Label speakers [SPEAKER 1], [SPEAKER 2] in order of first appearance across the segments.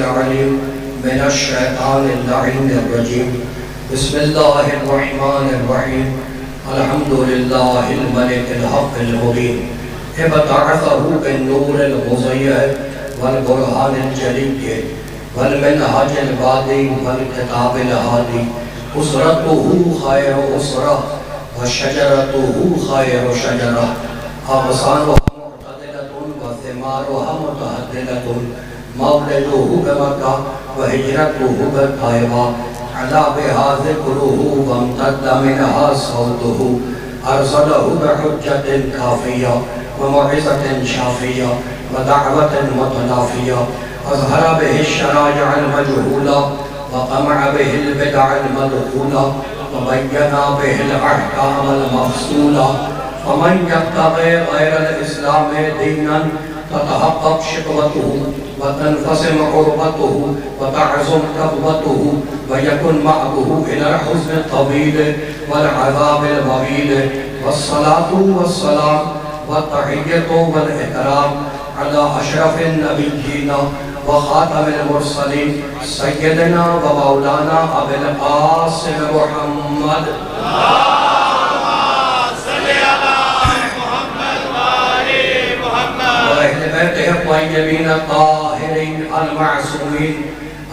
[SPEAKER 1] العليم من الشيطان اللعين الرجيم بسم الله الرحمن الرحيم الحمد لله الملك الحق المبين ابتعثه بالنور المزين والبرهان الجلي والمنهج البادي والكتاب الهادي أسرته خير أسرة وشجرته خير شجرة أغصانها معتدلة وثمارها متعدلة مولده بمكة وهجرته بالطيبة على بها ذكره وامتد منها صوته أرسله بحجة كافية وموعظة شافية ودعوة متنافية أظهر به الشرائع المجهولة وقمع به البدع المدخولة وبين به الأحكام المفصولة ومن يبتغي غير الإسلام دينا تتحقق شقوته وتنفصم عربته وتعظم كبوته ويكن معه إلى الحزن الطويل والعذاب الوبيل والصلاة والسلام والتحية والإكرام على أشرف النبيين وخاتم المرسلين سيدنا ومولانا أبي القاسم محمد وأهل بيته الطيبين الطاهرين المعصومين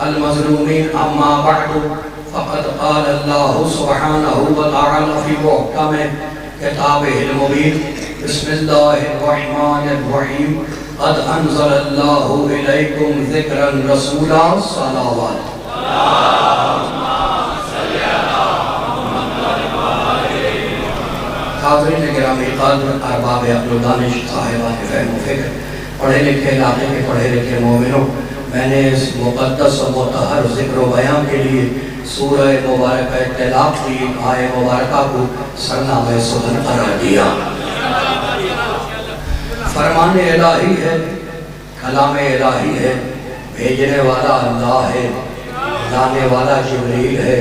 [SPEAKER 1] المظلومين أما بعد فقد قال الله سبحانه وتعالى في محكم كتابه المبين بسم الله الرحمن الرحيم قد أنزل الله إليكم ذكرا رسولا صلوات حاضرین گرامی قدر ارباب عقل و دانش صاحبان فہم و فکر پڑھے لکھے علاقے کے پڑھے لکھے مومنوں میں نے اس مقدس و مطہر ذکر و بیان کے لیے سورہ مبارکہ طلاق کی آیہ مبارکہ کو سرنامہ سخن قرار دیا فرمان الہی ہے کلام الہی ہے بھیجنے والا اللہ ہے لانے والا جبریل ہے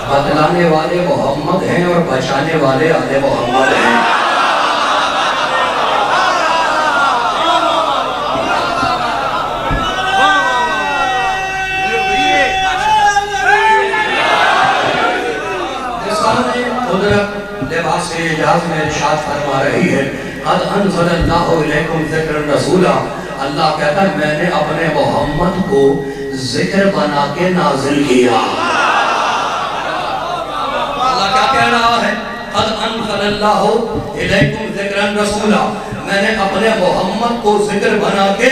[SPEAKER 1] بتلانے والے محمد ہیں اور بچانے والے آل محمد ہیں لسان قدرت لباس اعجاز میں ارشاد فرما رہی ہے قد انزل اللہ علیکم ذکر رسولہ اللہ کہتا ہے میں نے اپنے محمد کو ذکر بنا کے نازل کیا اللہ کیا کہہ رہا ہے قد انزل اللہ علیکم ذکر رسولہ میں نے اپنے محمد کو ذکر بنا کے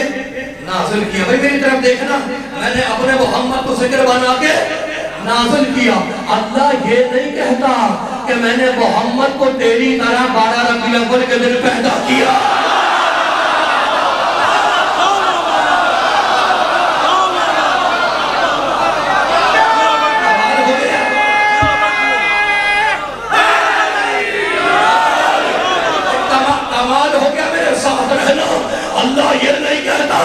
[SPEAKER 1] نازل کیا بھئی میری طرف دیکھنا میں نے اپنے محمد کو ذکر بنا کے نازل کیا اللہ یہ نہیں کہتا کہ میں نے محمد کو تیری طرح 12 ربیع الاول کے دن پیدا کیا کمال ہو گیا میرے ساتھ رہنا اللہ یہ نہیں کہتا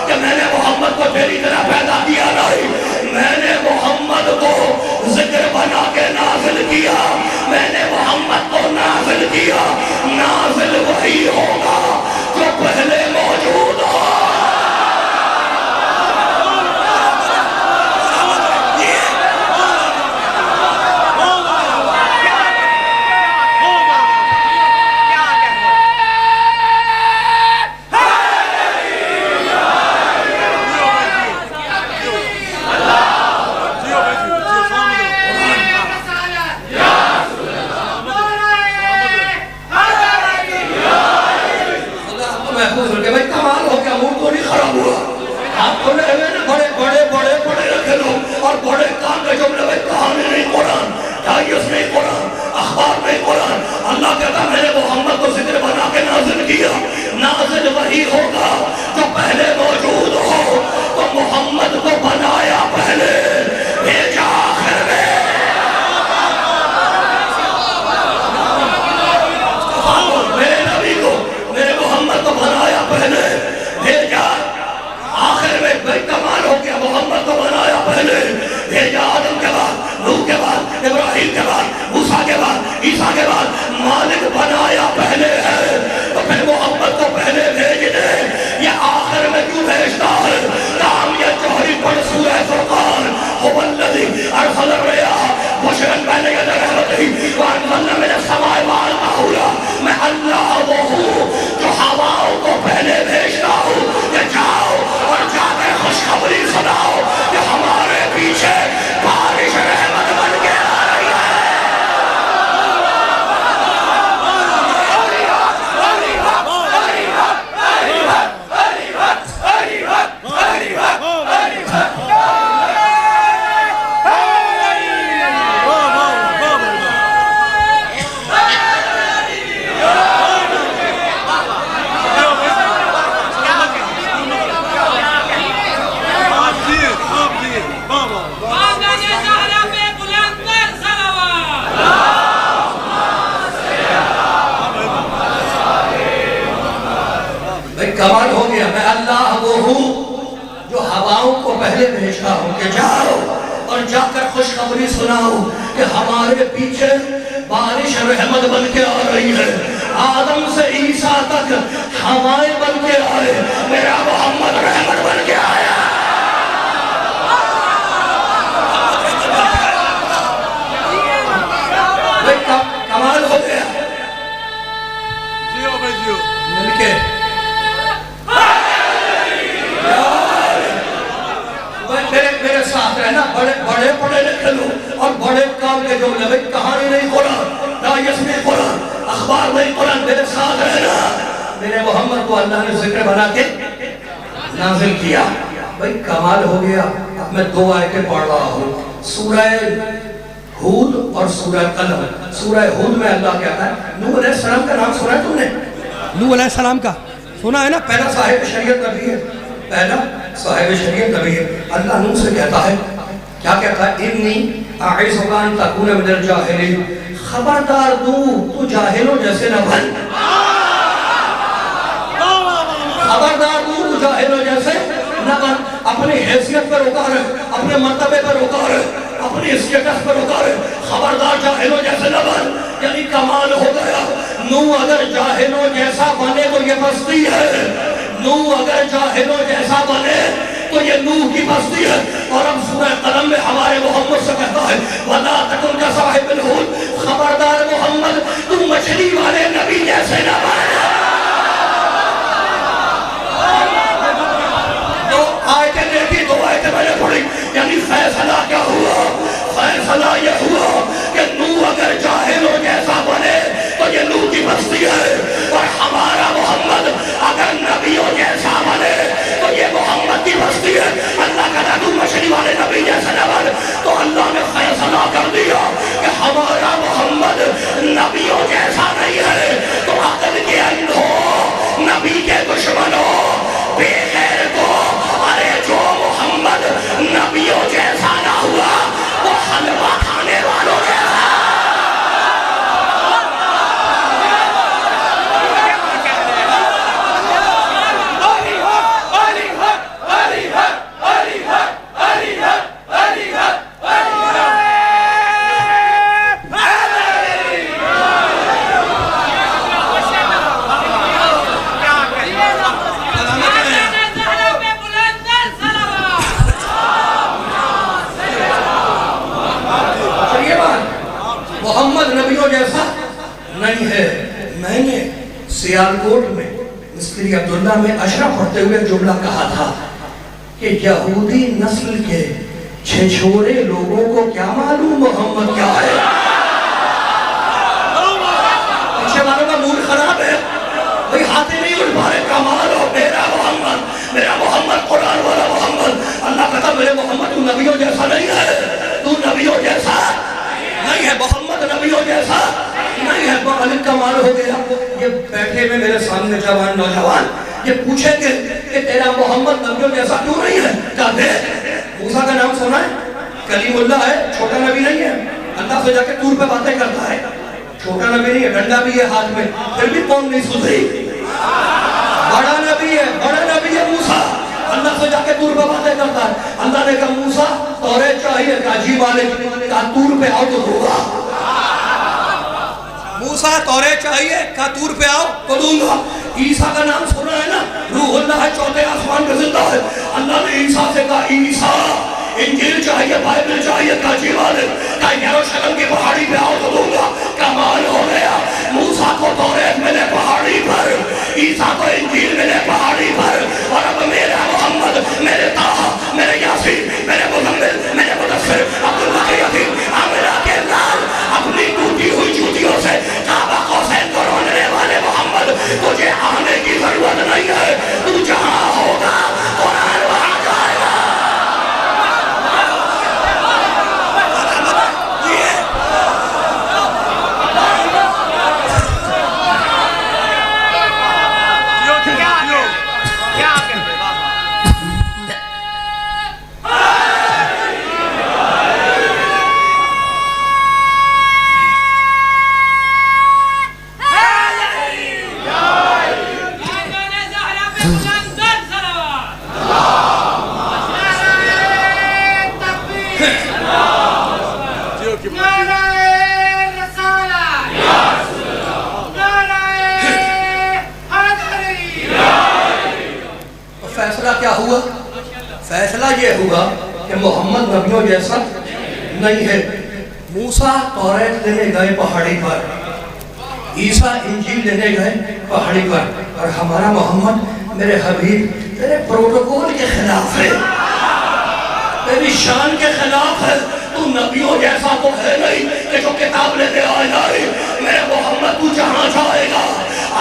[SPEAKER 1] کہ میں نے محمد کو تیری طرح پیدا کیا نہیں میں نے محمد کو ذکر بنا کے نازل کیا میں نے محمد کو نازل کیا نازل وہی ہوگا جو پہلے موجود ہو اللہ کہتا میں نے محمد کو ذکر بنا کے نازل کیا نازل وہی ہوگا جو پہلے موجود ہو تو محمد کو بنایا پہلے بھیجا آخر میں میرے نبی کو میرے محمد کو بنایا پہلے بھیجا آخر میں بھائی کمال ہو گیا محمد کو بنایا پہلے بھیجا آدم کے بعد نوح کے بعد ابراہیم کے بعد موسیٰ کے بعد عیسیٰ کے بعد مالک بنایا پہلے ہے تو پھر وہ کمال ہو گیا. میں اللہ وہ ہوں جو ہواؤں کو پہلے بھیجتا ہوں کہ جاؤ اور جا کر خوشخبری سناؤ کہ ہمارے پیچھے بارش رحمت بن کے آ رہی ہے. آدم سے عیسیٰ تک ہوائیں بن کے آئے, میرا محمد رحمت بن کے آیا. کمال ہو گیا. مل کے میرے ساتھ رہنا. بڑے پڑھے لکھے لو اور بڑے کام کے جملے. بھئی کہانی نہیں قرآن, دایس نہیں قرآن, اخبار نہیں قرآن. میرے ساتھ رہنا. میرے محمد کو اللہ نے ذکر بنا کے نازل کیا. بھئی کمال ہو گیا. اب میں 2 آیتیں پڑھ رہا ہوں, سورہ ہود اور سورہ قلم. سورہ ہود میں اللہ کہتا ہے, نوح علیہ السلام کا نام سنا ہے تم نے؟ نوح علیہ السلام کا سنا ہے نا؟ پہلا صاحب شریعت نبی ہے, پہلا صاحب شریعت نبی ہے. اللہ نوح سے کہتا ہے, کیا کہتا ہے؟ انی اعیذک ان تکون من الجاہلین. خبردار تو جاہلوں جیسے نہ بن. خبردار تو جاہلوں جیسے نہ بن. اپنی حیثیت پر رکا رہے, اپنے مرتبے پر رکا رہے, اپنی اسٹیٹس پر رکا رہے. خبردار جاہلوں جیسے نہ بن. یعنی کمال ہو گیا. نوح اگر جاہلوں جیسا بنے تو یہ پستی ہے. نوح اگر جاہلوں جیسا بنے تو یہ نوح کی پستی ہے. اور اب سورہ قلم میں ہمارے محمد سے کہتا ہے, وَلَا تَكُنْ كَصَاحِبِ الْحُوتِ. خبردار محمد تم مچھلی والے نبی جیسے نہ بن. میں نے پڑھی, یعنی فیصلہ کیا ہوا؟ فیصلہ یہ ہوا کہ نوح اگر جاہلوں جیسا بنے تو یہ نوح کی بستی ہے, اور ہمارا محمد اگر نبیوں جیسا بنے تو یہ محمد کی بستی ہے. اللہ کہتا تم مچھلی والے نبی جیسا نہ بن. تو اللہ نے فیصلہ کر دیا کہ ہمارا محمد نبیوں جیسا نہیں ہے. تو عقل کے اندھوں, نبی کے دشمنوں, بے غیر کو, ارے جو محمد نبیوں جیسا نہ ہوا وہ حلوہ کھانے والوں جیسا. محمد نبیوں جیسا نہیں ہے. میں نے سیالکوٹ میں مستری عبداللہ میں اشرف پڑھتے ہوئے جملہ کہا تھا کہ یہودی نسل کے چھچھوڑے لوگوں کو کیا معلوم محمد کیا ہے. پیچھے والوں کا موڈ خراب ہے, بھئی ہاتھیں نہیں اٹھ پا رہے. کمال ہو, میرا محمد, میرا محمد قرآن والا محمد. اللہ کہتا میرے محمد تو نبیوں جیسا نہیں ہے, تو نبیوں جیسا نہیں ہے. محمد نبیوں جیسا نہیں ہے. بہت کمال ہو گیا. یہ بیٹھے میں میرے سامنے جوان نوجوان یہ پوچھیں گے کہ تیرا محمد نبیوں جیسا کیوں نہیں ہے؟ کیا دے موسیٰ کا نام سنا ہے؟ کلیم اللہ ہے, چھوٹا نبی نہیں ہے. اللہ سے جا کے طور پہ باتیں کرتا ہے, چھوٹا نبی نہیں ہے, ڈنڈا بھی ہے ہاتھ میں, پھر بھی قوم نہیں سدھری. بڑا نبی ہے, بڑا نبی ہے موسیٰ. اللہ سے جا کے طور پہ باتیں کرتا ہے. اللہ نے کہا موسیٰ تورے چاہیے, کاجی والے کہا طور پہ آؤ تو دوں گا. موسیٰ تورے چاہیے, کہا طور پہ آؤ تو دوں گا. عیسیٰ کا نام سنا ہے نا, روح اللہ ہے, چوتھے آسمان پہ زندہ ہے. اللہ نے عیسیٰ سے کہا عیسیٰ انجیل چاہیے, بائبل چاہیے, کاجی والے کہا یروشلم کی پہاڑی پہ آؤ تو دوں گا. کمال ہو گیا. موسیٰ کو توریت ملے پہاڑی پر, عیسیٰ کو انجیل ملے پہاڑی پر, اور اب میرا محمد, میرے طاہا, میرے یاسین, میرے مزمل, میرے مدثر, عبداللہ کے یتیم, عامرہ کے لال, اپنی ٹوٹی ہوئی جوتیوں سے کعبہ قوسین کو روننے والے محمد, تجھے آنے کی ضرورت نہیں ہے. تو جہاں ہوگا قرآن وہاں جائے گا. فیصلہ کیا ہوا؟ فیصلہ یہ ہوا کہ محمد نبیوں جیسا نہیں ہے۔ موسیٰ توریت لینے گئے پہاڑی پر، عیسیٰ انجیل لینے گئے پہاڑی پر، اور ہمارا محمد میرے حبیب تیرے پروٹوکول کے خلاف ہے، تیری شان کے خلاف ہے۔ تو نبیوں جیسا تو ہے نہیں کہ جو کتاب لینے آئے جائے۔ میرے محمد تو جہاں جائے گا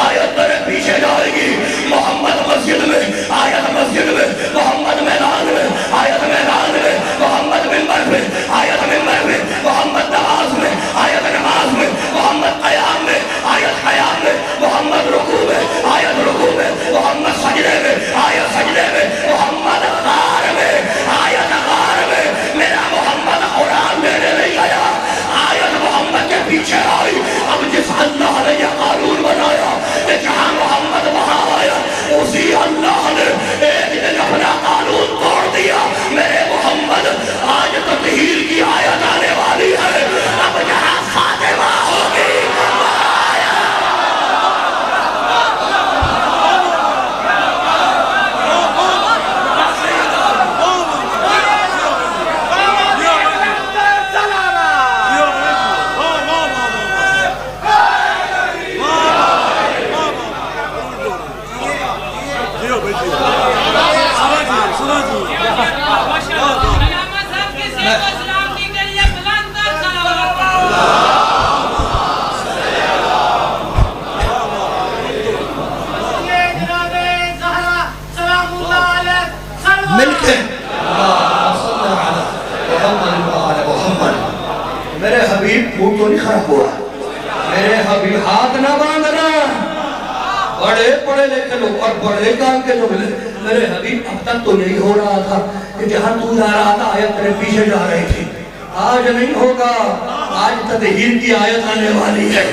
[SPEAKER 1] آیت میرے پیچھے جائے گی۔ محمد مسجد میں، آیت مسجد میں، محمد میدان میں، آیت میدان میں، محمد منبر میں، آیت منبر میں، محمد نماز میں، آیت نماز میں، محمد قیام میں، آیت قیام میں، محمد رکوع میں، آیت رکوع میں، محمد سجدے میں، آیت سجدے میں، محمد غار میں، آیت غار میں۔ میرا محمد قرآن دینے نہیں گیا، آیت محمد کے پیچھے آئی۔ اب جس اللہ نے یہ قانون بنایا کہ جہاں محمد وہاں آیا، اسی اللہ نے ایک دن اپنا قانون توڑ دیا۔ میرے محمد آج تطہیر کی آیت آنے والی ہے، اب جہاں فاطمہ ہوگی مل کے میرے حبیب منہ تو نہیں خراب ہوا، میرے حبیب ہاتھ نہ باندھنا۔ بڑے پڑھے لکھے لوگ اور بڑے کام کے لوگ، میرے حبیب اب تک تو یہی ہو رہا تھا کہ جہاں تو جا رہا تھا آیت تیرے پیچھے جا رہی تھی۔ آج نہیں ہوگا، آج تطہیر کی آیت آنے والی ہے۔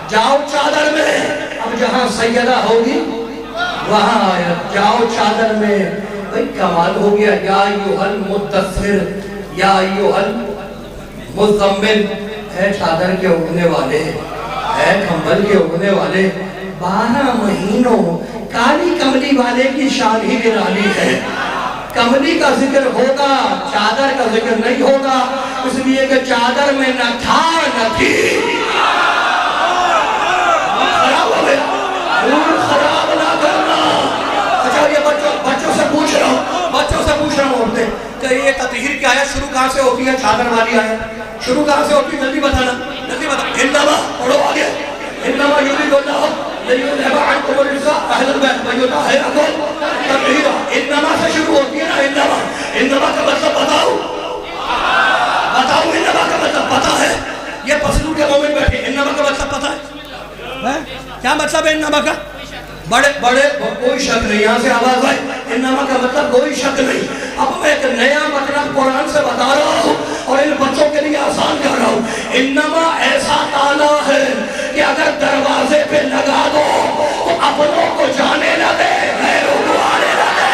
[SPEAKER 1] جاؤ چادر میں، اب جہاں سیدہ ہوگی وہاں آیت، جاؤ چادر میں۔ بھئی کمال ہو گیا، یا ایوہ المدثر یا ایوہ المزمل، اے چادر کے اگنے والے، اے کمبل کے اگنے والے۔ 12 مہینوں کالی کملی والے کی شان ہی نرالی ہے۔ کملی کا ذکر ہوگا، چادر کا ذکر نہیں ہوگا، اس لیے کہ چادر میں نہ تھا نہ تھی۔ خراب ہو گیا، نور خراب نہ کرنا۔ اچھا یہ بچوں سے پوچھ رہا ہوں اپنے کہ یہ تطہیر کی آیت شروع کہاں سے ہوتی ہے؟ چادر والی آیت شروع کہاں سے ہوتی ہے؟ جلدی بتانا، جلدی بتانا۔ انما پڑھو آگے، انما یرید اللہ لیذھب عنکم الرجس اہل البیت ویطہرکم تطہیرا۔ انما سے شروع ہوتی ہے نا، انما کا مطلب بتاؤ، انما کا مطلب پتا ہے؟ یہ پسلو کے مومن بیٹھے، انما کا مطلب پتا ہے؟ کیا مطلب ہے انما کا؟ بڑے کوئی شک نہیں، یہاں سے آواز آئی، انما کا مطلب کوئی شک نہیں۔ اب میں ایک نیا مطلب قرآن سے بتا رہا ہوں اور ان بچوں کے لیے آسان کر رہا ہوں۔ انما ایسا تالا ہے کہ اگر دروازے پہ لگا دو تو اپنوں کو جانے نہ دے، غیروں کو آنے نہ دے۔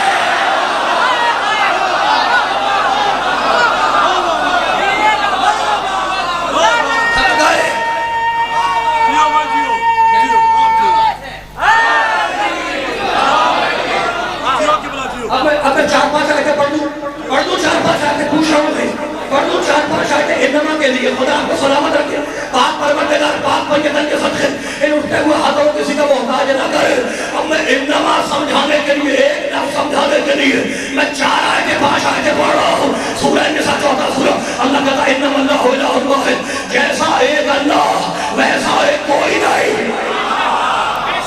[SPEAKER 1] اب میں 4-5 آیتیں پڑھ دوں 4-5 آیتیں پوچھ رہا ہوں، پڑھ دوں 4-5 آیتیں انما کے لیے۔ خدا آپ کو سلامت رکھے، پاک پروردگار پاک پنجتن کے صدقے ان اٹھتے ہوئے ہاتھوں کسی کا محتاج نہ کرے۔ اب میں انما سمجھانے کے لیے، ایک لفظ سمجھانے کے لیے میں 4 آیتیں 5 آیتیں پڑھ رہا ہوں۔ سورہ نساء 4 سورہ، اللہ کہتا ہے انما اللہ الہ واحد، جیسا ایک اللہ ویسا ایک کوئی نہیں۔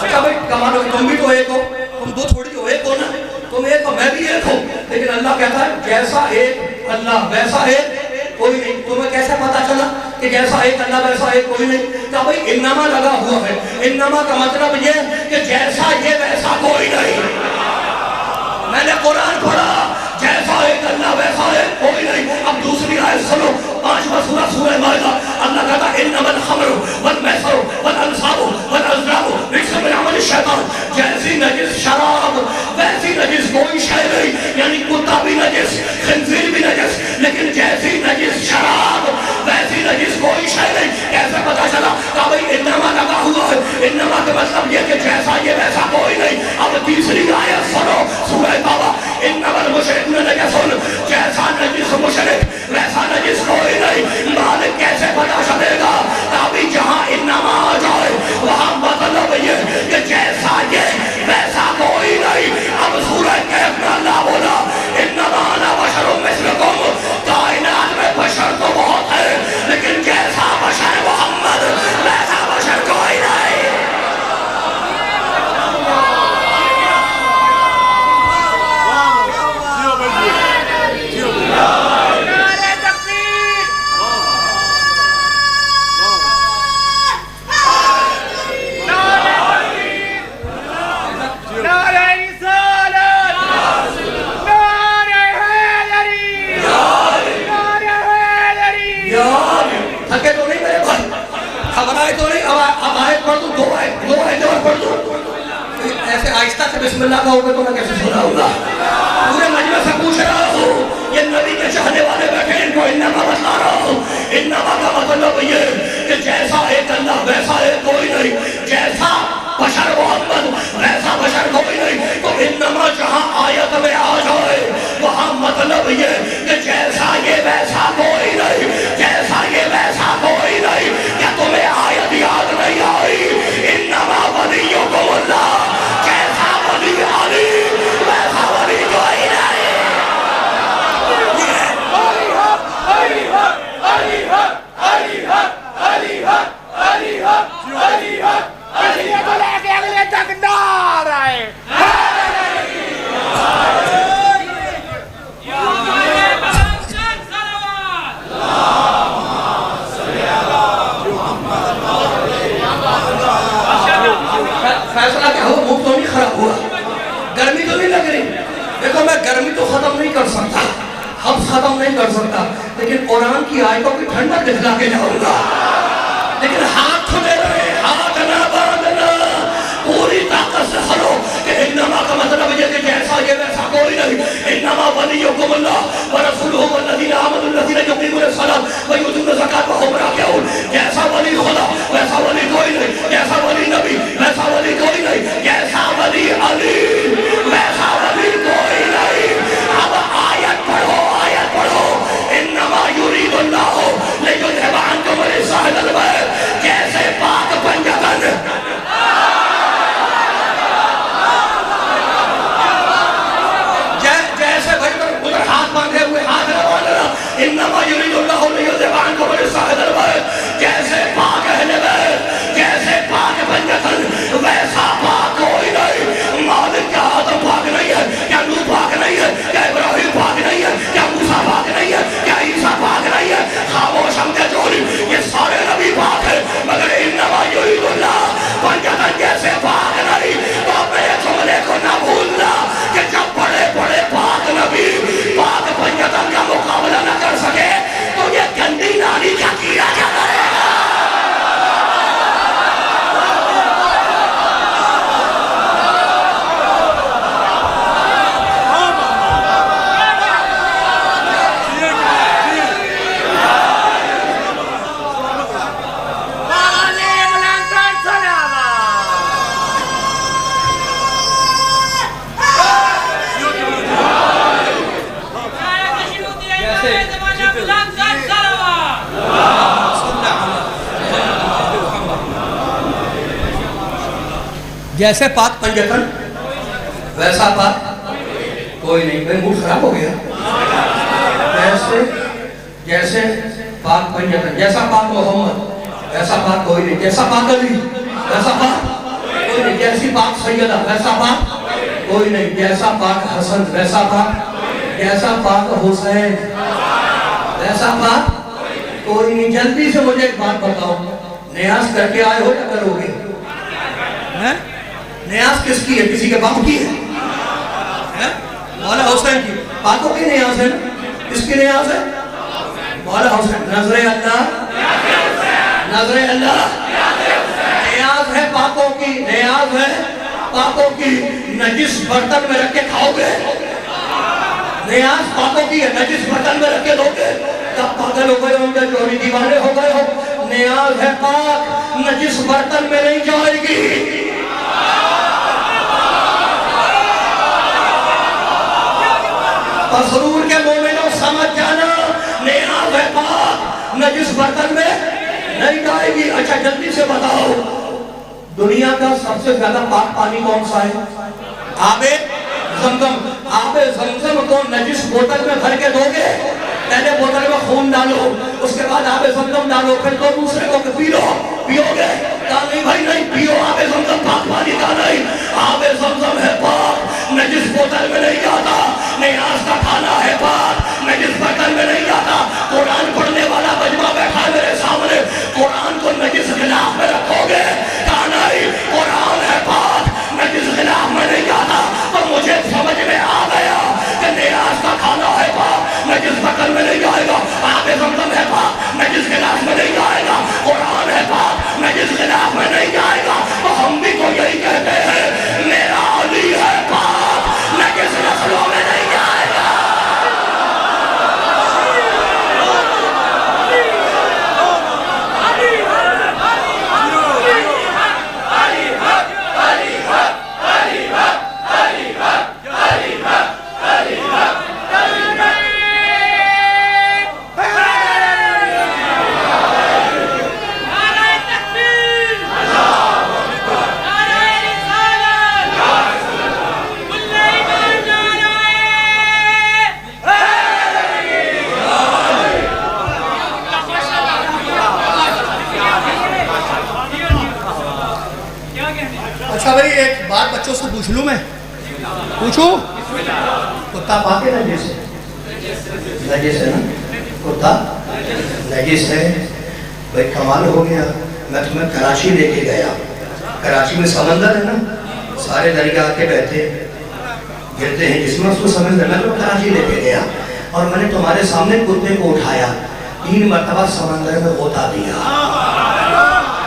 [SPEAKER 1] اچھا بھائی کمال ہو، تم بھی تو ایک ہو، تم دو تھوڑی ہو، ایک ہو نا، تم ایک ہو میں بھی ایک ہوں، لیکن اللہ کہتا ہے جیسا ایک اللہ ویسا ایک کوئی نہیں۔ تمہیں کیسے پتا چلا کہ جیسا ایک اللہ ویسا ایک کوئی نہیں؟ کہ بھئی انما لگا ہوا ہے، انما کا مطلب یہ کہ جیسا یہ ویسا کوئی نہیں۔ میں نے قرآن پڑھا، جیسا ایک اللہ ویسا ایک کوئی نہیں۔ اب دوسری آیت سنو، 5واں سورہ سورہ مائدہ، اللہ کہتا ہے انما الخمر والمیسر والانصاب والازلام رجس من عمل الشیطان، ویسی نجس شراب، ویسی نجس کوئی شے نہیں، یعنی کتا بھی نجس، خنزیر بھی نجس، لیکن جیسی نجس شراب ویسی نجس کوئی شے نہیں۔ کیسے پتا چلا؟ کہا بھئی انما لگا ہوا ہے، انما کا مطلب یہ کہ جیسا یہ ویسا کوئی نہیں۔ اب تیسری آیت سنو سورہ توبہ، انما المشرکون نجس، جیسا نجس مشرک ویسا نجس کوئی نہیں۔ مالک کیسے پتا چلے گا؟ ابھی جہاں انما آ جائے وہاں مطلب یہ کہ جیسا یہ ویسا کوئی نہیں۔ اب سورہ کہف میں اللہ بولا انما انا بشر مثلکم، کائنات میں بشر تو بہت ہے لیکن جیسا بشر محمد ویسا بشر کوئی نہیں۔ تھکے تو نہیں میرے بھائی؟ گھبرائے تو نہیں؟ اب آیت پڑھ دوں، دو آیت اور پڑھ دوں۔ ایسے آہستہ سے بسم اللہ کہو گے تو میں کیسے سناؤں گا؟ پورے مجمع سے پوچھ رہا ہوں، یہ نبی کے چاہنے والے بیٹھے ان کو انما بتلا رہا ہوں۔ انما کا مطلب یہ کہ جیسا ایک اللہ ویسا ایک کوئی نہیں، جیسا بشر محمد ویسا بشر کوئی نہیں۔ تو انما جہاں آیت میں آ جائے وہاں مطلب یہ کہ جیسا یہ ویسا کوئی نہیں، جیسا یہ ویسا کوئی نہیں۔ کیا تمہیں آیت یاد نہیں آئی؟ انما ولیکم اللہ، جیسا ولی علی ویسا ولی کوئی نہیں۔ علی حق، علی حق، علی حق، علی حق، علی حق، علی حق، علی حق، علی حق،
[SPEAKER 2] لے کے اگلے تک نار آئے۔
[SPEAKER 1] فیصلہ کیا ہو؟ منہ تو نہیں خراب ہوا، گرمی تو نہیں لگ رہی؟ دیکھو میں گرمی تو ختم نہیں کر سکتا، حبس ختم نہیں کر سکتا، لیکن قرآن کی آیتوں کی ٹھنڈک دکھلا کے جاؤں گا۔ لیکن ہاتھ کھلے رہے، ہاتھ نہ باندھنا، پوری طاقت سے کھلو کہ انما کا مطلب یہ کہ جیسا یہ ویسا کوئی نہیں۔ انما ولیکم اللہ ورسولہ والذین آمنوا الذین یقیمون الصلاۃ ویؤتون الزکاۃ وهم راکعون۔ جیسا ولی خدا ویسا ولی کوئی نہیں، جیسا ولی نبی ویسا ولی کوئی نہیں، جیسا ولی علی ویسا ولی کوئی نہیں۔ اب آیت پڑھو، آیت پڑھو، انما یرید اللہ لیذھب عنکم الرجس اہل البیت، جیسے پاک پنجتن جیسے بھائی ادھر ہاتھ باندھے ہوئے ہاتھ لگانا، انما یرید اللہ لیذھب عنکم الرجس اہل البیت، جیسے پاک اہل بیت، جیسے پاک پنجتن ویسا پاک کوئی نہیں۔ مالک کیا آدم پاک نہیں ہے؟ کیا نوح پاک نہیں ہے؟ کیا ابراہیم پاک نہیں ہے؟ کیا موسیٰ پاک نہیں ہے؟ کیا عیسیٰ پاک نہیں ہے؟ خاموش ہم کے چوری، یہ سارے نبی پاک ہیں، مگر انما یرید اللہ پنجتن جیسے پاک نہیں۔ تو اپنے جملے کو نہ بھولنا کہ جب بڑے بڑے پاک نبی پاک پنجتن کا مقابلہ نہ کر سکے تو یہ گندی نالی کا کیڑا کیا کرے گا؟ جیسے پاک پنجتن ویسا پاک کوئی نہیں۔ بھائی موڈ خراب ہو گیا؟ جیسے پاک پنجتن، جیسا پاک محمد ویسا پاک کوئی نہیں، جیسا پاک علی ویسا پاک کوئی نہیں، جیسی پاک سیدہ ویسا پاک کوئی نہیں، جیسا پاک حسن ویسا پاک، جیسا پاک حسین ویسا پاک کوئی نہیں۔ جلدی سے مجھے ایک بات بتاؤ، نیاز کر کے آئے ہو یا کرو گے؟ نیاز کس کی ہے؟ کسی کے باپ کی ہے؟ مولا حسین کی، پاکوں کی نیاز ہے نا؟ کس کی نیاز ہے؟ مولا حسین، نظر اللہ، نظر اللہ، نیاز ہے پاکوں کی، نیاز ہے پاکوں کی نجس برتن میں رکھ کے کھاؤ گے؟ نیاز پاکوں کی نجس برتن میں رکھ کے دو گے؟ تب پاگل ہو گئے ہوں گے، چوری دیوانے ہو گئے ہو۔ نیاز ہے پاک، نجس برتن میں نہیں جائے گی۔ مسرور کے مومنوں سمجھ جانا، نیاز ہے پاک، نجس برتن میں نہیں جائے گی۔ اچھا جلدی سے بتاؤ، دنیا کا سب سے زیادہ پاک پانی کون سا ہے؟ آب زمزم۔ آب زمزم کو نجس بوتل میں بھر کے دو گے؟ پہلے بوتل میں خون ڈالو، اس کے بعد آب زمزم ڈالو، پھر تو دوسرے کو پی لو، پیو گے؟ کہا نہیں بھائی نہیں پیو، آب زمزم پاک پانی کا نہیں، آب زمزم ہے پاک، نجس بوتل میں نہیں جاتا۔ نیاز کا کھانا ہے پاک، نجس برتن میں نہیں جاتا۔ قرآن پڑھنے والا مجمع بیٹھا ہے میرے سامنے، قرآن کو نجس غلاف میں رکھو گے؟ کہا نہیں، قرآن ہے پاک، نجس غلاف میں نہیں جاتا۔ تو مجھے سمجھ میں آ گیا کہ نیاز کا کھانا ہے پاک، نجس برتن میں نہیں جائے گا۔ آب زمزم ہے پاک، نجس غلاف میں نہیں جائے گا۔ قرآن ہے پاک، نجس غلاف میں نہیں جائے گا۔ تو ہم بھی تو یہی کہتے ہیں، میرا علی ہے پاک، نجس نسلوں میں نہیں جائے گا۔
[SPEAKER 3] اچھا بھائی ایک بات بچوں سے پوچھ لوں، میں پوچھوں؟ کتا پاک ہے نجس ہے؟
[SPEAKER 1] نجس ہے نا کتا، نجس ہے۔ بھائی کمال ہو گیا، میں تمہیں کراچی لے کے گیا، کراچی میں سمندر ہے نا، سارے دریا کے بہتے گرتے ہیں جس میں اس کو سمندر، میں تمہیں کراچی لے کے گیا اور میں نے تمہارے سامنے کتے کو اٹھایا، 3 مرتبہ سمندر میں غوطہ دیا،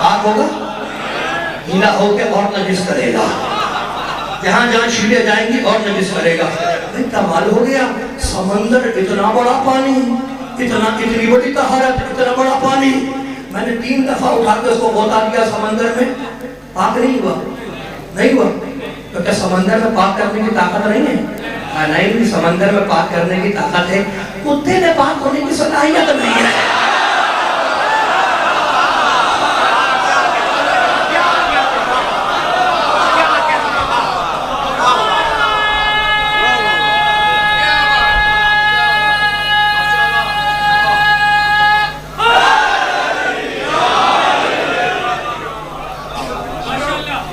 [SPEAKER 1] پاک ہوگا؟ گیلا ہو کے اور نجس کرے گا، جہاں جہاں چھیلے جائیں گی اور نجس کرے گا۔ کمال ہو گیا، سمندر اتنا بڑا پانی، اتنی بڑی طہارت، اتنا بڑا پانی، میں نے 3 دفعہ اٹھا کے اس کو غوطہ دیا سمندر میں، پاک نہیں ہوا، نہیں ہوا۔ تو کیا سمندر میں پاک کرنے کی طاقت نہیں ہے؟ نہیں، سمندر میں پاک کرنے کی طاقت ہے، کتے نے پاک ہونے کی صلاحیت نہیں ہے۔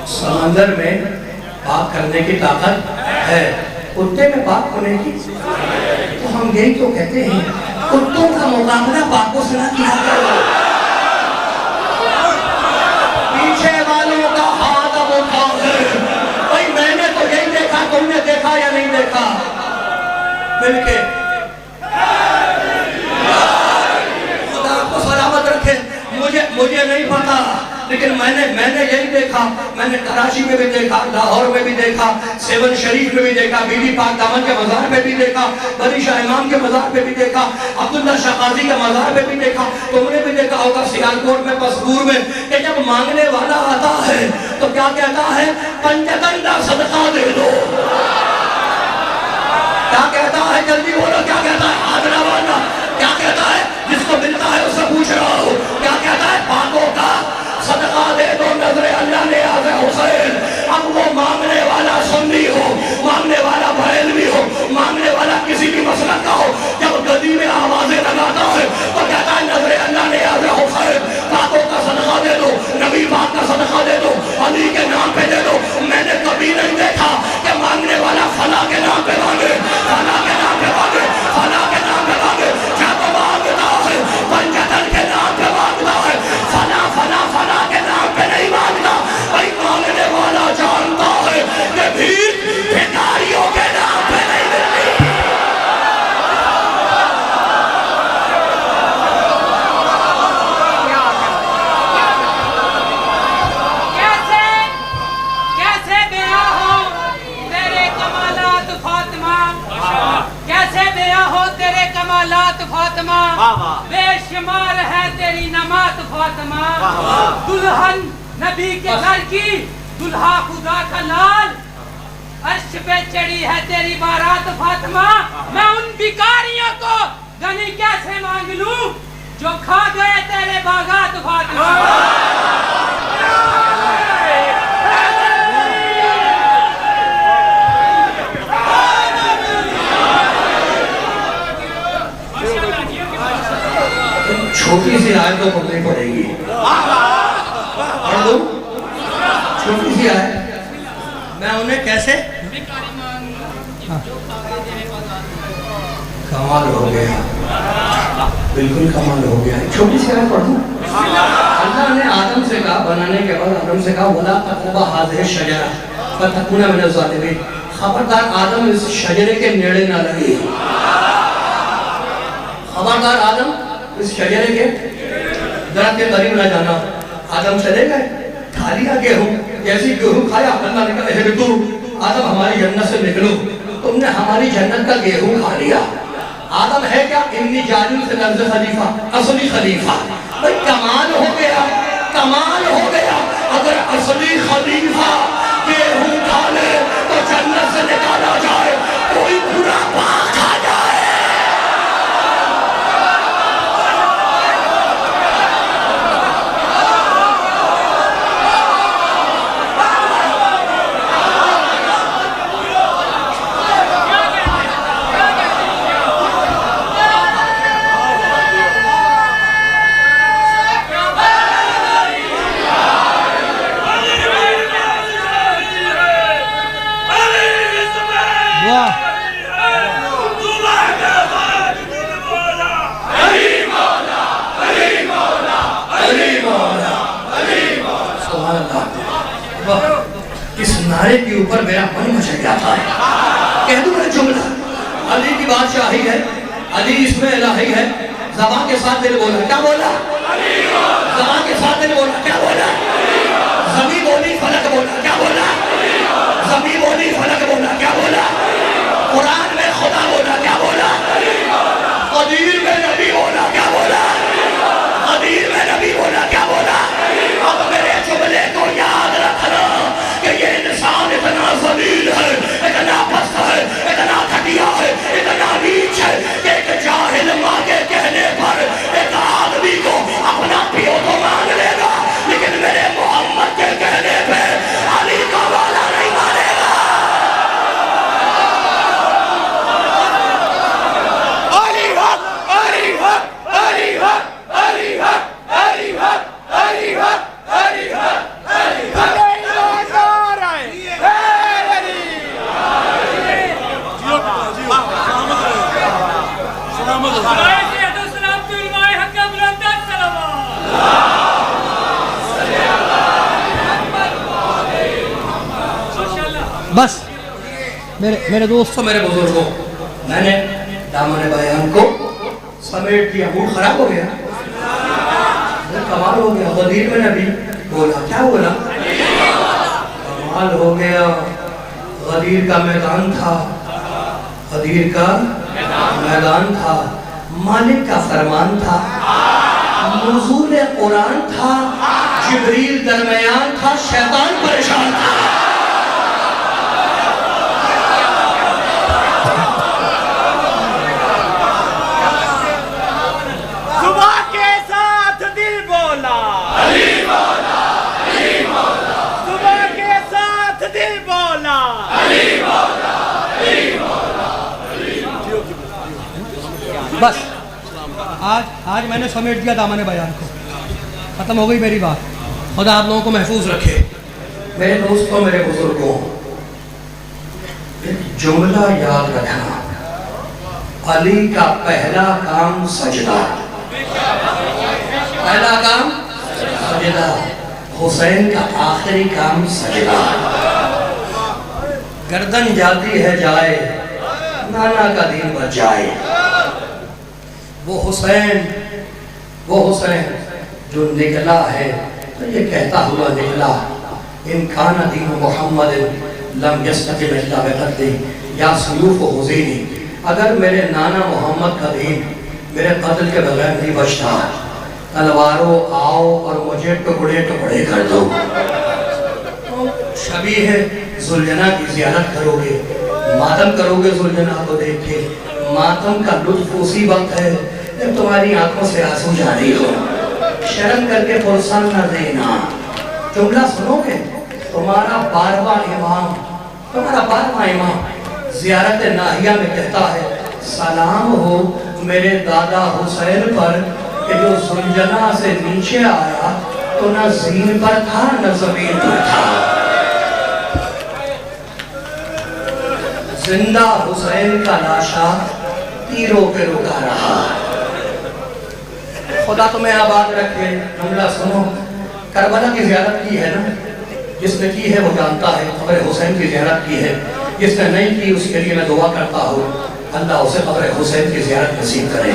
[SPEAKER 1] سمندر میں پاک کرنے کی طاقت ہے، کتے میں پاک ہونے کی؟ تو ہم یہی تو کہتے ہیں، کتوں کا مقابلہ پاکوں سے نہ کیا کرو۔ پیچھے والوں کا ہاتھ اب اٹھا ہے، بھائی میں نے تو یہی دیکھا، تم نے دیکھا یا نہیں دیکھا؟ مل کے خدا کو سلامت رکھے، مجھے نہیں پتا، لیکن میں نے یہی دیکھا، میں نے کراچی میں بھی دیکھا، لاہور میں بھی دیکھا، سیون شریف میں بھی دیکھا، بی بی پاک دامن کے مزار پہ بھی دیکھا، بری شاہ امام کے مزار پہ بھی دیکھا، عبداللہ شاہ قاضی کے مزار پہ بھی دیکھا، تم نے بھی دیکھا ہوگا سیالکوٹ میں، پسپور میں، کہ جب مانگنے والا آتا ہے تو کیا کہتا ہے؟ پنجتن صدقہ دے دو۔ کیا کہتا ہے؟ جلدی بولو، کیا کہتا ہے؟ ہاتھ نہ مارنا، کیا کہتا ہے؟ جس کو ملتا ہے اس سے پوچھ رہا ہوں، کیا کہتا ہے؟ پاکوں کا صدقہ دے دو، نظر اللہ نے آز حسین۔ اب وہ مانگنے والا سنی ہو، مانگنے والا بریلوی ہو، مانگنے والا کسی بھی مسلک کا ہو، جب گدی میں آوازیں لگاتا ہے تو کہتا ہے نظر اللہ نے آز حسین، پاکوں کا صدقہ دے دو، نبی پاک کا صدقہ دے دو، علی کے نام پہ دے دو۔ میں نے کبھی نہیں دیکھا کہ مانگنے والا فلاں کے نام پہ مانگے، فلاں کے نام پہ مانگے، فلاں کے نام پہ مانگے، جب مانگتا ہے پنجتن کے نام پہ مانگتا ہے، فلاں فلاں فلاں کے نام پہ نہیں مانگتا۔ بھائی مانگنے والا جانتا ہے کہ بھیک بھکاریوں کے نام پہ نہیں ملتی۔
[SPEAKER 4] کیسے بیاہ شمار ہے تیری نمات فاطمہ دلہن نبی کے گھر کی دلہا خدا کا لال عرش پہ چڑھی ہے تیری بارات فاطمہ میں ان بیکاریوں کو غنی کیسے مانگ لوں جو کھا گئے تیرے باغات فاطمہ
[SPEAKER 1] چھوٹی سی آیت تو پڑھنی پڑے گی پڑھ دو چھوٹی سی آیت
[SPEAKER 3] میں انہیں کیسے
[SPEAKER 1] کمال ہو گیا بالکل کمال ہو گیا چھوٹی سی آیت پڑھ دو اللہ نے آدم سے کہا بنانے کے بعد آدم سے کہا وَلَا تَقْرَبَا هَٰذِهِ الشَّجَرَةَ فَتَكُونَ مِنَ الظَّالِمِينَ خبردار آدم اس شجرے کے نیڑے نہ لگی خبردار آدم اس شجرے کے درخت کے قریب نہ جانا آدم چلے گئے کھا لیا گیہوں جیسی گیہوں کھایا اللہ نے کہا اہبطوا آدم ہماری جنت سے نکلو تم نے ہماری جنت کا گیہوں کھا لیا آدم ہے کیا انی جاعل فی الارض خلیفہ اصلی خلیفہ بھئی کمال ہو گیا اگر اصلی خلیفہ گیہوں کھا لے تو جنت سے نکالا جائے کوئی برا پاک کھا جائے اس نعرے کے اوپر میرا من مچل جاتا ہے کہہ دوں میں جملہ علی کی بادشاہی ہے علی اس میں الہی ہے زبان کے ساتھ دل بولا کیا بولا زبان کے ساتھ دل بولا کیا بولا زمین بولی فلک بولا کیا بولا زمین بولی فلک بولا کیا بولا قرآن میں خدا بولا کیا بولا قدیر میں نبی بولا کیا بولا قدیر میں نبی بولا کیا بولا اب میرے جملے کو یاد رکھنا کہ یہ انسان اتنا ذلیل ہے اتنا پست ہے اتنا گھٹیا ہے اتنا نیچ ہے کہ ایک جاہل ماں کے کہنے پر ایک آدمی کو اپنا پیو تو مان لے گا لیکن میرے محمد کے کہنے پہ علی کا والا نہیں مانے گا
[SPEAKER 2] علی حق علی حق علی حق علی حق علی حق علی حق علی حق علی حق
[SPEAKER 3] بس میرے دوستوں
[SPEAKER 1] میرے بزرگوں میں نے دامن بیان کو سمیٹ دیا موڈ خراب ہو گیا کمال ہو گیا غدیر میں نبی بولا کیا بولا کمال ہو گیا غدیر کا میدان تھا غدیر کا میدان تھا مالک کا فرمان تھا نزول قرآن تھا جبریل درمیان تھا شیطان پریشان تھا
[SPEAKER 2] صبح کے ساتھ دل بولا علی مولا علی مولا صبح کے ساتھ دل بولا علی مولا علی مولا
[SPEAKER 3] بس آج میں نے سمیٹ دیا دامن بیان کو ختم ہو گئی میری بات خدا آپ لوگوں کو محفوظ رکھے
[SPEAKER 1] میرے دوستوں میرے بزرگوں ایک جملہ یاد رکھنا علی کا پہلا کام سجدہ پہلا کام سجدہ حسین کا آخری کام سجدہ گردن جاتی ہے جائے نانا کا دین بچ جائے وہ حسین جو نکلا ہے تو یہ کہتا ہوا نکلا ان کان دین محمد لم یستقم الا بقتل یا سیوف حسینی اگر میرے نانا محمد کا دین میرے قتل کے بغیر نہیں بچتا، تلواروں آؤ اور مجھے ٹکڑے ٹکڑے کر دو۔ شبیہ ذوالجناح کی زیارت کرو گے، ماتم کرو گے ذوالجناح کو دیکھ کے۔ ماتم کا لطف اسی وقت ہے جب تمہاری آنکھوں سے آنسو جاری ہو۔ شرم کر کے پرسان نہ دینا۔ جملہ سنو گے، تمہارا 12واں امام زیارت ناہیہ میں کہتا ہے سلام ہو میرے دادا حسین پر کہ جو ذوالجناح سے نیچے آیا تو نہ زین پر تھا نہ زمین پر تھا۔ زندہ حسین کا لاشا تیروں پہ رکا رہا۔ خدا تمہیں آباد رکھے۔ جملہ سنو، کربلا کی زیارت کی ہے نا، جس نے کی ہے وہ جانتا ہے۔ قبر حسین کی زیارت کی ہے، جس نے نہیں کی اس کے لیے میں دعا کرتا ہوں اللہ اسے قبر حسین کی زیارت نصیب کرے۔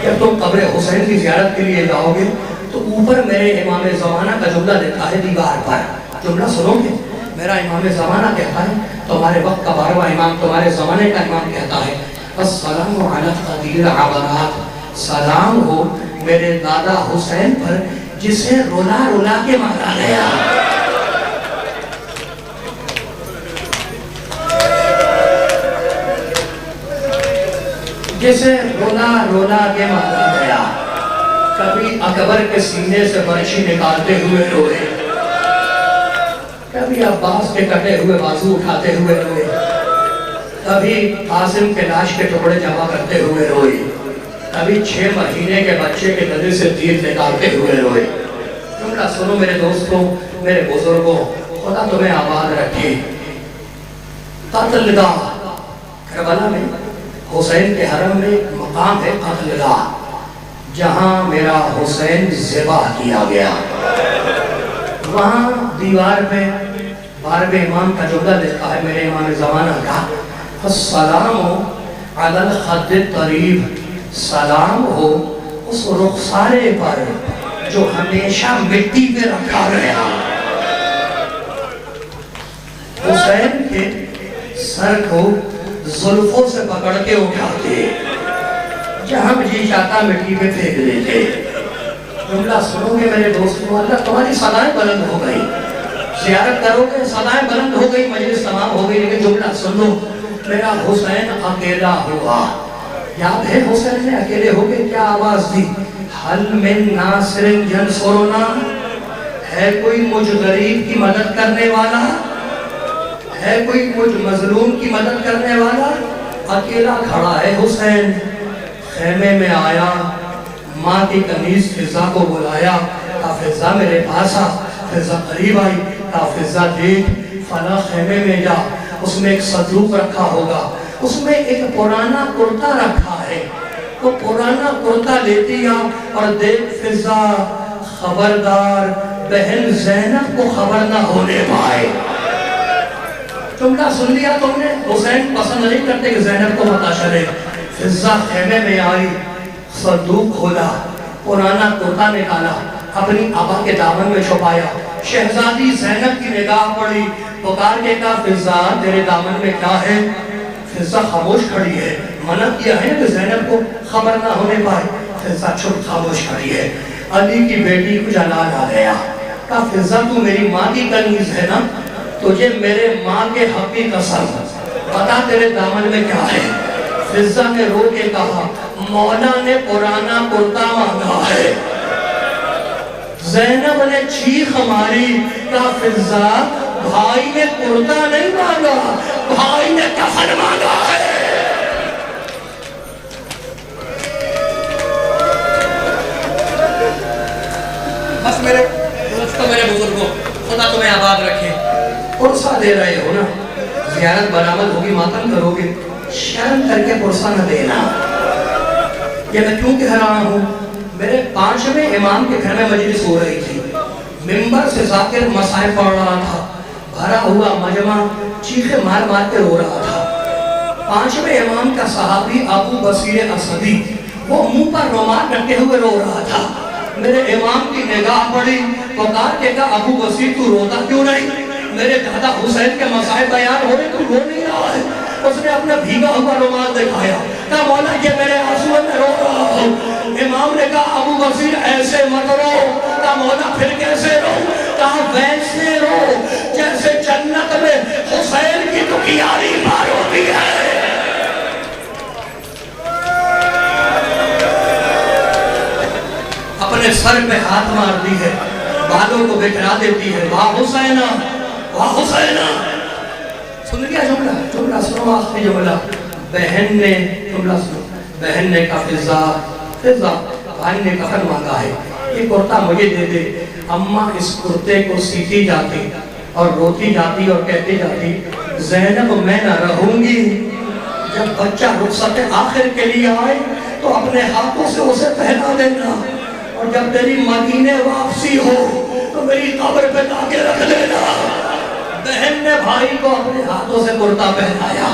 [SPEAKER 1] جب تم قبر حسین کی زیارت کے لیے جاؤ گے تو اوپر میرے امام زمانہ کا جملہ لکھا ہے دیوار پر۔ جملہ سنو گے، میرا امام زمانہ کہتا ہے، تمہارے وقت کا 12واں امام، تمہارے زمانے کا امام کہتا ہے السلام علی قدیر عبرات، سلام ہو میرے دادا حسین پر جسے رولا رولا کے مارا گیا۔ جسے رولا رولا کے مارا گیا۔ کبھی اکبر کے سینے سے برچھی نکالتے ہوئے روئے، کبھی عباس کے کٹے ہوئے بازو اٹھاتے ہوئے روئے، کبھی قاسم کے لاش کے ٹکڑے جمع کرتے ہوئے روئے، کبھی 6 مہینے کے بچے کے گلے سے تیر نکالتے ہوئے روئے۔ جملہ سنو میرے دوستوں، میرے بزرگوں، خدا تمہیں آباد رکھے۔ قتل گاہ کربلا میں حسین کے حرم میں ایک مقام ہے قتل گاہ، جہاں میرا حسین ذبح کیا گیا۔ وہاں دیوار پہ 12ویں امام کا جملہ لکھا ہے میرے امام زمانہ کا السلام علی الخد الطریب، سلام ہو اس رخسارے پر جو ہمیشہ مٹی پہ رکھا گیا۔ حسین کے سر کو زلفوں سے پکڑ کے اٹھاتے، جہاں جی چاہتا مٹی پہ پھینک دیتے۔ جملہ سنو گے میرے دوستوں، اللہ تمہاری صدائیں بلند ہو گئی، زیارت کرو گے صدائیں بلند ہو گئی، مجلس تمام ہو گئی، لیکن جملہ سن لو، میرا حسین اکیلا ہوا۔ یاد ہے حسین نے اکیلے ہو کے کیا آواز دی؟ حل من ناصر ینصرنا، ہے کوئی مجھ غریب کی مدد کرنے والا، ہے کوئی مجھ مظلوم کی مدد کرنے والا؟ اکیلا کھڑا ہے حسین۔ خیمے میں آیا، ماں کی قمیض فضا کو بلایا، کہا فضا میرے پاس آ۔ فضا قریب آئی، کہا فضا دیکھ فلاں خیمے میں جا، اس میں ایک صندوق رکھا ہوگا، اس میں ایک پرانا کرتا رکھا ہے، وہ پرانا کرتا لیتی آ اور دیکھ فضا خبردار بہن زینب کو خبر نہ ہونے پائے۔ جملہ سن لیا تم نے؟ حسین پسند نہیں کرتے کہ زینب کو پتہ چلے۔ فضا خیمے میں آئی، صندوق کھولا، پرانا کرتا نکالا، اپنی آبا کے دامن میں چھپایا۔ شہزادی زینب کی نگاہ پڑی، پکار کے کہا فضا تیرے دامن میں کیا ہے؟ فضا خاموش کھڑی ہے، منع کیا ہے کہ زینب کو خبر نہ ہونے پائے۔ فضا چھپ خاموش کھڑی ہے۔ علی کی بیٹی کو جلال آ گیا، کہا فضا تو میری ماں کی کنیز ہے نا، تجھے میرے ماں کے حق کی قسم بتا تیرے دامن میں کیا ہے؟ فضا نے رو کے کہا مولا نے پرانا کرتا مانگا ہے۔ زینب نے چیخ ماری، کہا فضا بھائی نے کرتا نہیں مانگا، بھائی نے کفن مانگا ہے۔ بس میرے دوستوں، میرے بزرگوں، خدا تمہیں آباد رکھے۔ پرسہ دے رہے ہو نا، زیارت برآمد ہوگی، ماتم کرو گے، شرم کر کے پرسہ نہ دینا۔ یہ میں کیوں کہہ رہا ہوں؟ میرے 5ویں امام کے گھر میں مجلس ہو رہی تھی، ممبر سے ذاکر مسائل پڑھ رہا تھا، بھرا ہوا مجمع چیخے مار مار کے رو رہا تھا۔ 5ویں امام کا صحابی ابو بصیر اسدی وہ منہ پر رومال رکھے ہوئے رو رہا تھا۔ میرے امام کی نگاہ پڑی، پکار کے کہا ابو بصیر تو روتا کیوں نہیں؟ میرے دادا حسین کے مسائل بیان ہو رہے تو رو نہیں رہا ہے۔ اس نے اپنا بھیگا ہوا رومال دکھایا، کہا مولا یہ میرے آنسو میں رو رہا ہوں. امام نے کہا ابو بصیر ایسے مت رو. کہا مولا پھر کیسے رو؟ کہا ویسے رو جیسے جنت میں حسین کی دکھیاری مار ہوتی ہے. اپنے سر پہ ہاتھ مار دی ہے, بالوں کو بکھرا دیتی ہے. واہ حسینہ, واہ حسینہ. سن لیا جملہ؟ جملہ سنو, آخری جملہ. بہن نے, جملہ سنو, بہن نے کہا فضا, فضا بھائی نے کفن مانگا ہے, یہ کرتا مجھے دے دے. اماں اس کرتے کو سیکھی جاتی اور روتی جاتی اور کہتی جاتی زینب میں نہ رہوں گی. جب بچہ رخصت آخر کے لیے آئے تو اپنے ہاتھوں سے اسے پہنا دینا, اور جب تیری مدینے واپسی ہو تو میری قبر پہ لا کے رکھ دینا. بہن نے بھائی کو اپنے ہاتھوں سے کرتا پہنایا.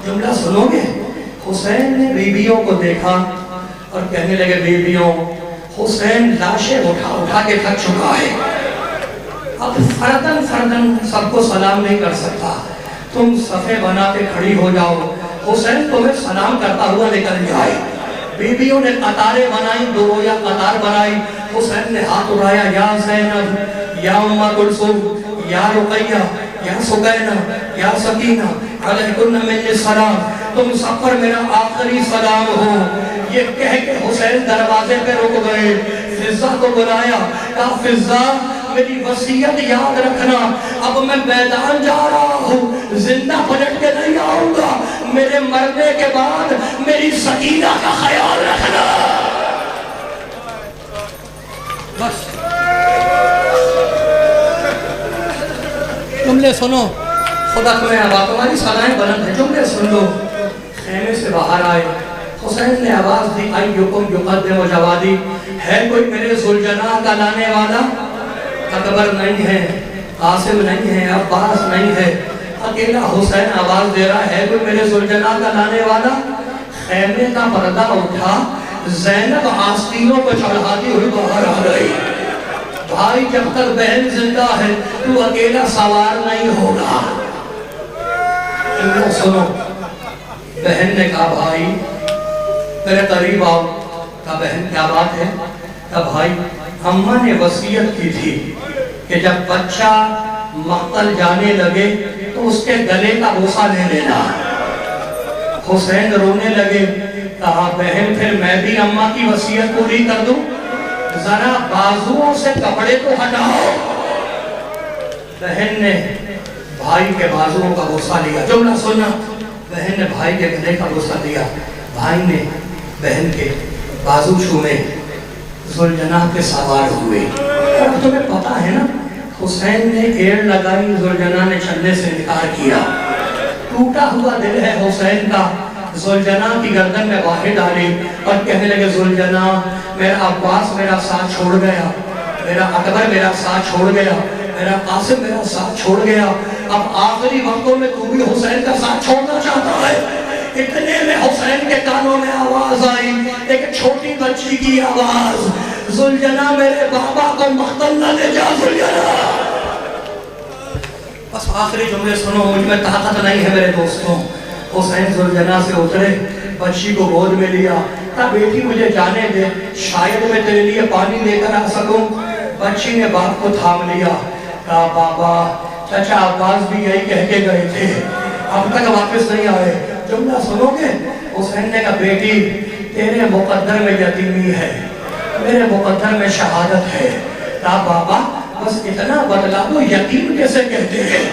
[SPEAKER 1] جملہ سنو گے؟ حسین نے بیویوں کو دیکھا اور کہنے لگے بیویوں, حسین لاشیں اٹھا اٹھا کے تھک چکا ہے, اب فردن فردن سب کو سلام نہیں کر سکتا, تم صفے بنا کے کھڑی ہو جاؤ, حسین تمہیں سلام کرتا ہوا نکل جائے. بیویوں نے قطاریں بنائی, دو رویا قطار بنائی. حسین نے ہاتھ اٹھایا, یا زینب, یا امہ کلثوم, یا رقیہ, یا سکینہ, یا سکینہ, علیکن من السلام, تم سب پر میرا آخری سلام ہو. یہ کہہ کے حسین دروازے پہ رک گئے. فضا کو بلایا, کہا فضا میری وصیت یاد رکھنا, اب میں میدان جا رہا ہوں, زندہ پلٹ کے نہیں آؤں گا, میرے مرنے کے بعد میری سکینہ کا خیال رکھنا. بس جملے سنو, خدا تمہیں آباد, تمہاری صدائیں بلند ہیں, جملے سن لو. خیمے سے باہر آئے, حسین نے آواز دی, ایکم یقدم جوادی, ہے کوئی میرے ذوالجناح کا لانے والا؟ اکبر نہیں ہے, قاسم نہیں ہے, عباس نہیں ہے, اکیلا حسین آواز دے رہا ہے, کوئی میرے ذوالجناح کا لانے والا؟ خیمے کا پردہ اٹھا, زینب آستینوں کو چڑھاتی ہوئی باہر آ گئی. بھائی جب تک بہن زندہ ہے تو اکیلا سوار نہیں ہوگا. سنو, بہن نے کہا بھائی میرے قریب آؤ. کہا بہن کیا بات ہے؟ کہا بھائی اماں نے وصیت کی تھی کہ جب بچہ مقتل جانے لگے تو اس کے گلے کا بوسہ لے لینا. حسین رونے لگے. کہا بہن پھر میں بھی اماں کی وصیت پوری کر دوں, ذرا بازوؤں سے کپڑے کو ہٹاؤ. بہن نے بھائی کے بازوؤں کا بوسہ لیا. جملہ سننا, بہن نے بھائی کے گلے کا بوسہ لیا, بھائی نے بہن کے بازو چھوئے, ذوالجناح کے سوار ہوئے. اب تمہیں پتا ہے نا, حسین نے ایڑ لگائی, ذوالجناح نے چلنے سے انکار کیا. ٹوٹا ہوا دل ہے حسین کا, ذوالجناح کی گردن میں باہیں ڈالی اور کہنے لگے ذوالجناح میرا عباس میرا ساتھ چھوڑ گیا, میرا اکبر میرا ساتھ چھوڑ گیا, میرا قاسم میرا ساتھ چھوڑ گیا, اب آخری وقتوں میں تو بھی حسین کا ساتھ چھوڑنا چاہتا ہے. اتنے میں حسین کے کانوں میں آواز آئی, ایک چھوٹی بچی کی آواز, ذوالجناح میرے بابا کو مقتل نہ لے جا ذوالجناح. بس آخری جملے سنو, مجھ میں طاقت نہیں ہے میرے دوستوں. حسین ذوالجناح سے اترے, بچی کو گود میں لیا, کہا بیٹی مجھے جانے دے, شاید میں تیرے لیے پانی لے کر آ سکوں. بچی نے باپ کو تھام لیا, کہا بابا چچا عباس بھی یہی کہہ کے گئے تھے, اب تک واپس نہیں آئے. جملہ سنو گے؟ حسین نے کہا بیٹی تیرے مقدر میں یتیمی ہے, میرے مقدر میں شہادت ہے. کہا بابا بس اتنا بدلا دو, یتیم کیسے کہتے ہیں؟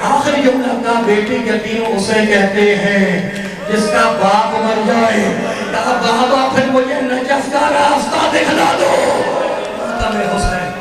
[SPEAKER 1] آخری جملہ کہا بیٹی یتیم اسے کہتے ہیں جس کا باپ مر جائے. کہا بابا پھر مجھے نجف کا راستہ دکھلا دو. حسین